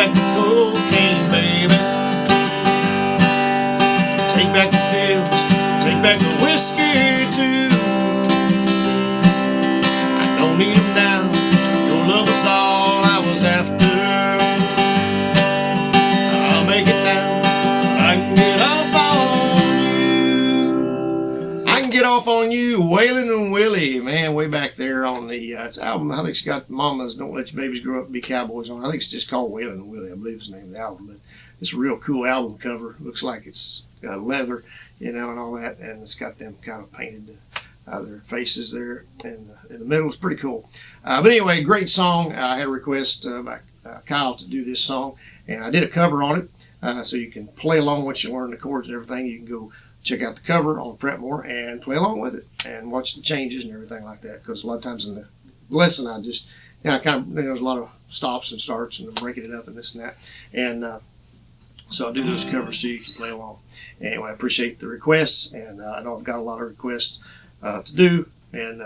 back the cocaine, baby. Take back the pills, take back the whiskey too. I don't need them now, your love was all I was after. I'll make it now, I can get off on you. I can get off on you, Waylon and Willie, man, way back there on the it's album. I think it's got Mama's Don't Let Your Babies Grow Up and Be Cowboys on. I think it's just called Waylon and Willie, I believe is the name of the album, but it's a real cool album cover. Looks like it's got leather, you know, and all that, and it's got them kind of painted their faces there in the middle. It's pretty cool. But anyway, great song. I had a request by Kyle to do this song, and I did a cover on it, so you can play along once you learn the chords and everything. You can go check out the cover on Fretmore and play along with it and watch the changes and everything like that, because a lot of times in the lesson I just, you know, there's a lot of stops and starts and I'm breaking it up and this and that, and so I do those covers so you can play along. Anyway, I appreciate the requests, and I know I've got a lot of requests to do, and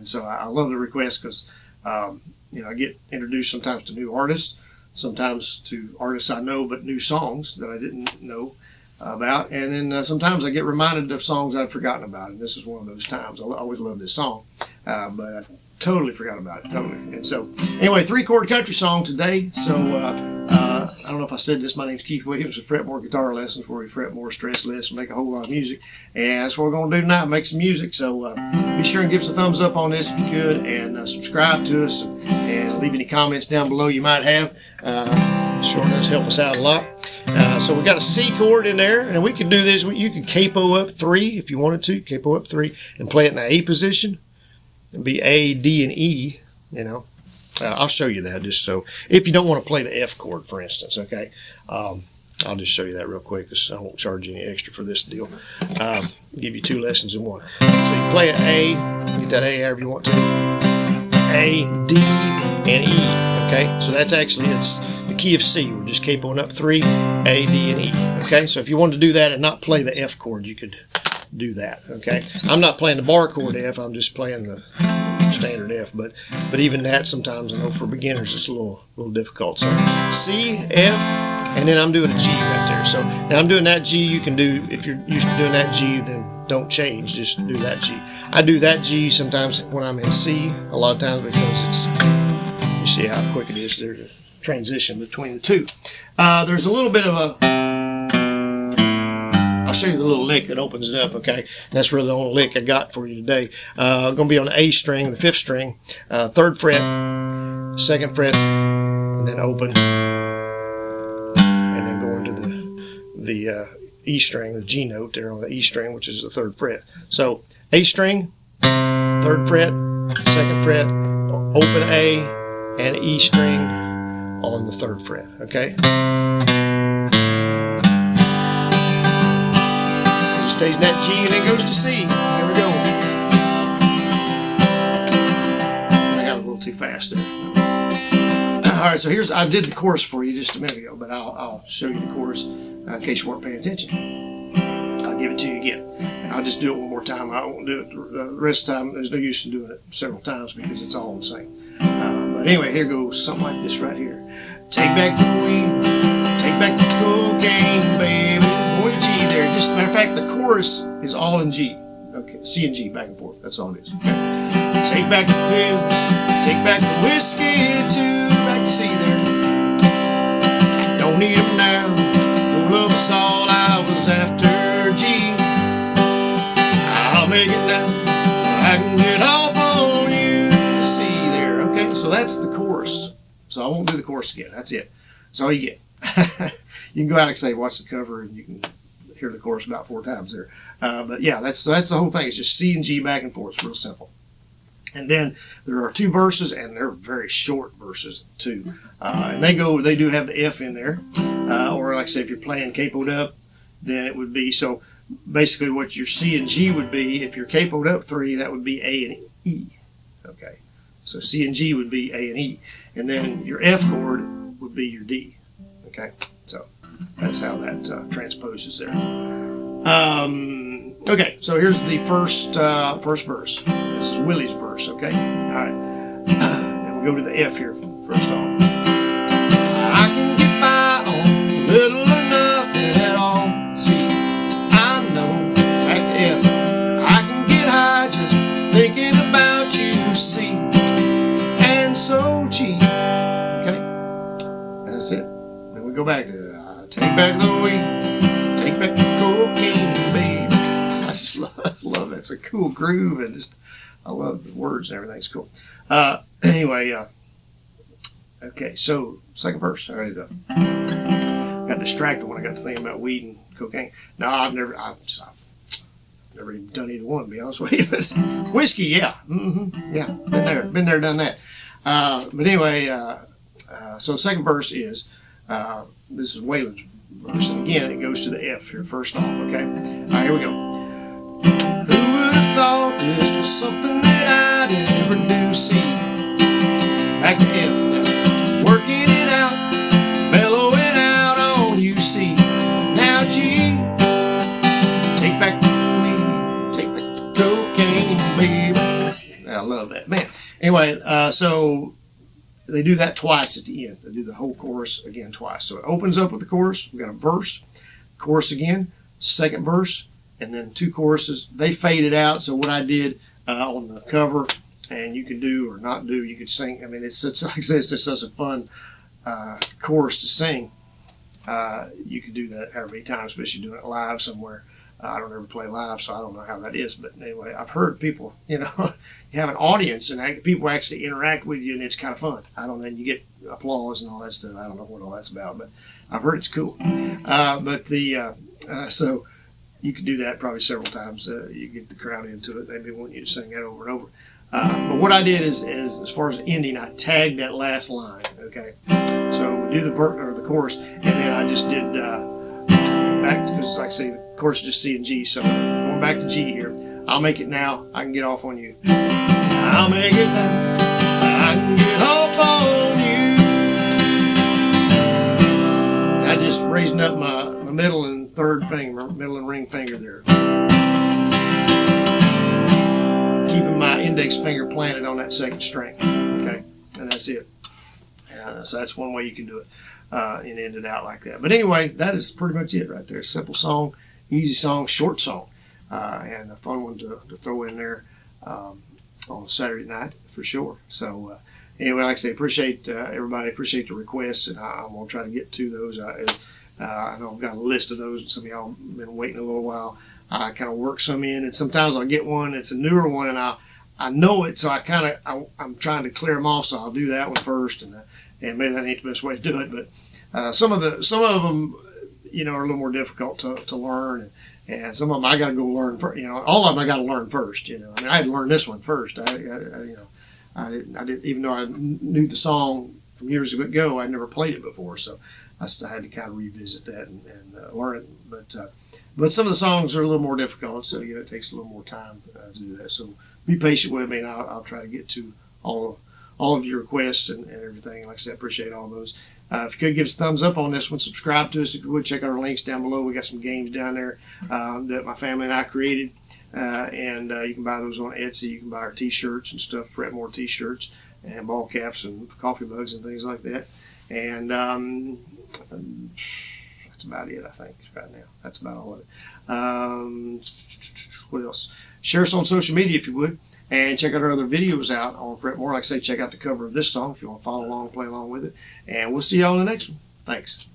so I love the requests because you know, I get introduced sometimes to new artists, sometimes to artists I know but new songs that I didn't know about, and then sometimes I get reminded of songs I'd forgotten about, and this is one of those times. I always love this song, but I totally forgot about it, totally. And so anyway, 3-chord country song today. So I don't know if I said this, my name's Keith Williams with Fretmore Guitar Lessons, where we fret more, stress less, and make a whole lot of music, and that's what we're going to do tonight, make some music. So be sure and give us a thumbs up on this if you could, and subscribe to us, and leave any comments down below you might have. Sure does help us out a lot. So we got a C chord in there, and we could do this. You could capo up 3 if you wanted to, capo up 3 and play it in the A position. It'd be A, D, and E, you know. I'll show you that just so, if you don't want to play the F chord, for instance, okay. I'll just show you that real quick because I won't charge you any extra for this deal. Give you 2 lessons in one. So you play an A, get that A however you want to. A, D, and E, okay. So that's actually, it's the key of C. We're just capoing up 3, A, D, and E, okay. So if you wanted to do that and not play the F chord, you could do that, okay. I'm not playing the bar chord F, I'm just playing the standard F, but even that sometimes, I know for beginners it's a little difficult. So C, F, and then I'm doing a G right there. So now I'm doing that G. You can do, if you're used to doing that G, then don't change, just do that G. I do that G sometimes when I'm in C, a lot of times, because it's, you see how quick it is. There's a transition between the two. There's a little bit of a, I'll show you the little lick that opens it up, okay? And that's really the only lick I got for you today. Going to be on the A string, the 5th string, 3rd fret, 2nd fret, and then open, and then go into the E string, the G note there on the E string, which is the 3rd fret. So A string, 3rd fret, 2nd fret, open A, and E string on the 3rd fret, okay? Stays in that G and then goes to C. Here we go. I got a little too fast there. All right, so I did the chorus for you just a minute ago, but I'll show you the chorus in case you weren't paying attention. I'll give it to you again. I'll just do it one more time. I won't do it the rest of the time. There's no use in doing it several times because it's all the same. But anyway, here goes something like this right here. Take back the weed, take back the cocaine, baby. Only G there. Just matter of fact, the chorus is all in G. Okay, C and G back and forth. That's all it is. Okay. Take back the pills, take back the whiskey too. Back to C there. I don't need them now. Your love is all I was after. G. I'll make it now. I can get off on you. C there. Okay, so that's the chorus. So I won't do the chorus again. That's it. That's all you get. You can go out and say, watch the cover, and you can hear the chorus about 4 times there. But yeah, that's the whole thing. It's just C and G back and forth. It's real simple. And then there are 2 verses, and they're very short verses too. And they do have the F in there. Or like I say, if you're playing capoed up, then it would be, so basically what your C and G would be, if you're capoed up 3, that would be A and E. Okay. So C and G would be A and E. And then your F chord would be your D. Okay. So that's how that transposes there. Okay, so here's the first verse. This is Willie's verse, okay? All right. And we'll go to the F here first off. I can no cheat. Okay, that's it. Then we go back to take back the weed, take back the cocaine, baby. I just love that. It's a cool groove, and just I love the words and everything's cool. Anyway, okay, so second verse. All right, got distracted when I got to thinking about weed and cocaine. No, I've never even done either one, to be honest with you. But whiskey, yeah, yeah, been there, done that. But anyway, so second verse is this is Waylon's verse, and again it goes to the F here first off. Okay, all right, here we go. Who would have thought this was something that I'd ever do? See, back to F now, working it out, mellowing out on you. See, now G, take back the weed, take back the cocaine, baby. I love that, man. Anyway, so they do that twice at the end. They do the whole chorus again twice. So it opens up with the chorus. We got a verse, chorus again, second verse, and then two choruses. They fade it out. So what I did on the cover, and you can do or not do, you could sing. I mean, it's such, like I said, it's just such a fun chorus to sing. You could do that however many times, especially doing it live somewhere. I don't ever play live, so I don't know how that is. But anyway, I've heard people, you have an audience and people actually interact with you, and it's kind of fun. I don't know, and you get applause and all that stuff. I don't know what all that's about, but I've heard it's cool. So you could do that probably several times. You get the crowd into it. Maybe want you to sing that over and over. But what I did is as far as ending, I tagged that last line. Okay, so we do the chorus, and then I just did back because, like I say, the chorus is just C and G. So going back to G here. I'll make it now. I can get off on you. I'll make it now. I can get off on you. I just raising up my middle and third finger, middle and ring finger there. Keeping my index finger planted on that second string. Okay, and that's it. So that's one way you can do it and end it out like that. But anyway, that is pretty much it right there. Simple song, easy song, short song, and a fun one to throw in there on a Saturday night for sure. So anyway, like I say, appreciate everybody, appreciate the requests, and I'm going to try to get to those. I know I've got a list of those, and some of y'all have been waiting a little while. I kind of work some in, and sometimes I'll get one, it's a newer one, and I know it, so I'm trying to clear them off, so I'll do that one first, and maybe that ain't the best way to do it, but some of them, are a little more difficult to learn, and some of them I got to go learn first. All of them I got to learn first. I mean, I had to learn this one first. I didn't, even though I knew the song from years ago, I never played it before, so I had to kind of revisit that and learn it. But some of the songs are a little more difficult, so it takes a little more time to do that. So be patient with me, and I'll try to get to all of your requests and everything. Like I said, appreciate all those. If you could give us a thumbs up on this one, subscribe to us if you would. Check out our links down below. We got some games down there that my family and I created, and you can buy those on Etsy. You can buy our T-shirts and stuff, Fretmore T-shirts and ball caps and coffee mugs and things like that. And that's about it, I think, right now. That's about all of it. What else? Share us on social media if you would, and check out our other videos out on Fretmore. Like I say, check out the cover of this song if you want to follow along, play along with it. And we'll see y'all in the next one. Thanks.